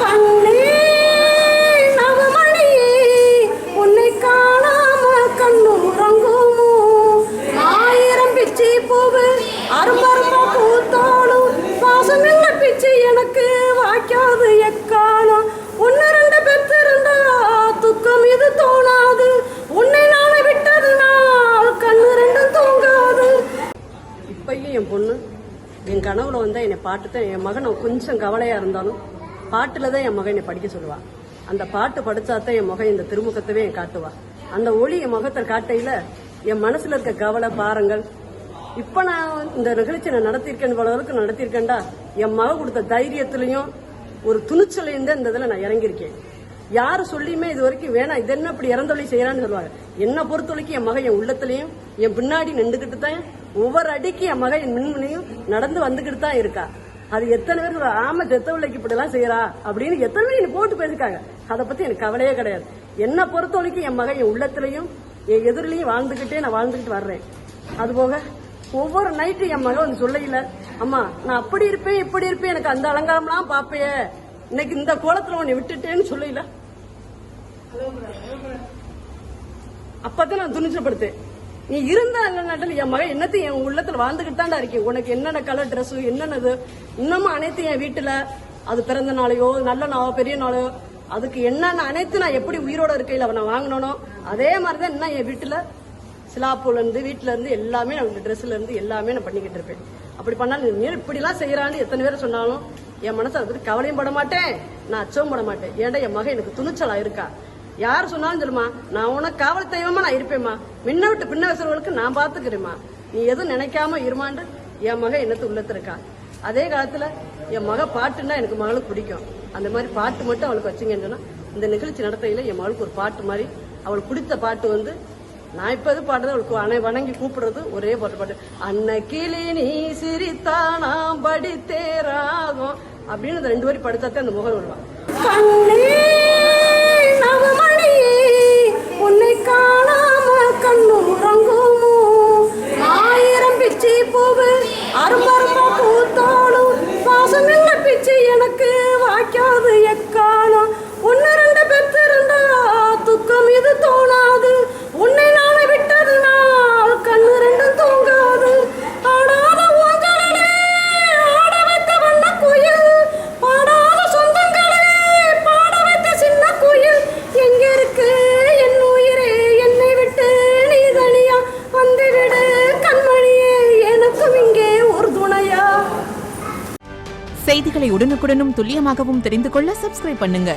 கண்ணே நவமணியே உன்னை காணாம கண்ணு உறங்குமோ, ஆயிரம் பிச்சி பூவு அரும்பரும்பா பூத்தாலும் பாசமில்ல பிச்சி எனக்கு வாய்க்காது எக்காலம். ஒன்னு ரெண்டு பெற்றிருந்தா துக்கம் இது தோணாது, உன்னை நாளை விட்டது நாள் கண்ணு ரெண்டும் தூங்காது. இப்பயும் என் பொண்ணு என் கனவுல வந்தா என்னை பாட்டுத்தான். என் மகன் கொஞ்சம் கவலையா இருந்தாலும் பாட்டுல தான் என் மகன் என்னை படிக்க சொல்லுவா. அந்த பாட்டு படிச்சாதான் என் மகன் இந்த திருமுகத்தவே என் காட்டுவா. அந்த ஒளி என் முகத்தை காட்டையில என் மனசுல இருக்க கவலை பாரங்கள் இப்ப நான் இந்த நிகழ்ச்சி நான் நடத்திருக்கேன், அளவுக்கு நடத்திருக்கேன்டா என் மகன் கொடுத்த தைரியத்திலையும் ஒரு துணிச்சலையும் தான் இந்த இதுல நான் இறங்கியிருக்கேன். யாரு சொல்லியுமே இது வரைக்கும் வேணாம் இது என்ன அப்படி இறந்தொழி செய்யறான்னு சொல்லுவாங்க. என்ன பொறுத்த வரைக்கும் என் மகன் என் உள்ளத்திலையும் என் பின்னாடி நின்றுகிட்டு தான் ஒவ்வொரு அடிக்கு என் மகன் என் மின்முனையும் நடந்து வந்துகிட்டு தான் இருக்கா. அது எத்தனை பேருக்கு ஆமா செத்தவளைக்கு இப்படி எல்லாம் செய்யறா அப்படின்னு எத்தனை பேர் போட்டு பேசிருக்காங்க. அதை பத்தி எனக்கு கவலையே கிடையாது. என்ன பொறுத்த வரைக்கும் என் மகன் என் உள்ளத்திலையும் என் எதிரிலையும் வாழ்ந்துகிட்டே நான் வாழ்ந்துகிட்டு வர்றேன். அதுபோக ஒவ்வொரு நைட்டு என் மகன் வந்து சொல்லையில அம்மா நான் அப்படி இருப்பேன் இப்படி இருப்பேன் எனக்கு அந்த அலங்காரம்லாம் பாப்பைய இன்னைக்கு இந்த கோலத்துல உன்னை விட்டுட்டேன்னு சொல்லல. அப்பதான் நான் துணிச்சப்படுத்தேன். நீ இருந்தா இல்லைன்னாட்டில் என் மகன் என்னத்தையும் என் உள்ளத்துல வாழ்ந்துகிட்டு தாண்டா இருக்கேன். உனக்கு என்னென்ன கலர் ட்ரெஸ் என்னென்னது இன்னமும் அனைத்து என் வீட்டுல அது பிறந்த நாளையோ நல்ல நாளோ பெரிய நாளோ அதுக்கு என்னென்ன அனைத்து நான் எப்படி உயிரோட இருக்கையில நான் வாங்கினோ அதே மாதிரிதான் இன்னும் என் வீட்டுல சிலாப்பூல இருந்து வீட்டுல இருந்து எல்லாமே நான் ட்ரெஸ்ல இருந்து எல்லாமே நான் பண்ணிக்கிட்டு இருப்பேன். அப்படி பண்ணாலும் நீ இப்படி எல்லாம் செய்யறான்னு எத்தனை பேர் சொன்னாலும் என் மனசு அதை பத்தி கவலையும் பட மாட்டேன், நான் அச்சவும் பட மாட்டேன். ஏன்டா என் மகன் எனக்கு துணிச்சலா இருக்கா. யாரு சொன்னாலும் சொல்லுமா நான் உனக்கு காவல் தெய்வமா நான் இருப்பேம்மா, முன்ன விட்டு பின்ன வசர்களுக்கு நான் பாத்துக்கிறேம்மா, நீ எதுவும் நினைக்காம இருமாண்டு என் மகன் என்னத்து உள்ளத்திருக்கா. அதே காலத்துல என் மக பாட்டுன்னா எனக்கு மகளுக்கு பிடிக்கும். அந்த மாதிரி பாட்டு மட்டும் அவளுக்கு வச்சுங்கன்னு சொன்னா இந்த நிகழ்ச்சி நடத்தையில என் மகளுக்கு ஒரு பாட்டு மாதிரி அவளுக்கு பிடித்த பாட்டு வந்து நான் இப்ப எது பாடுறது அவளுக்கு வணங்கி கூப்பிடுறது ஒரே பாட்டு அன்னக்கிளி நீ சிரித்தா நாம் படித்தேராகும் அப்படின்னு அந்த 2 வரி படுத்தாத்தே அந்த முகம் வருவான். உன்னை காணாம கண்ணு உறங்குமோ, ஆயிரம் பிச்சி பூவு அரும்பரும்பா பூத்தாலும் பாசமில்ல பிச்சி எனக்கு வாய்க்காது எக்காலம். ஒன்னு ரெண்டு பெற்றிருந்தா துக்கம் இது தோணாது, உன்னை நாளை விட்டது நாள் கண்ணு ரெண்டும் தூங்காது. ஆடாத ஊஞ்சலே ஆட வைத்த வண்ண குயில், பாடாத சொந்தங்களே பாட வைத்த சின்ன குயில், எங்க இருக்கு என் உயிரே என்னை விட்டு நீ தனியா வந்துவிடு கண்மணியே எனக்கும் இங்கே ஒரு துணையா. செய்திகளை உடனுக்குடனும் துல்லியமாகவும் தெரிந்து கொள்ள சப்ஸ்கிரைப் பண்ணுங்க.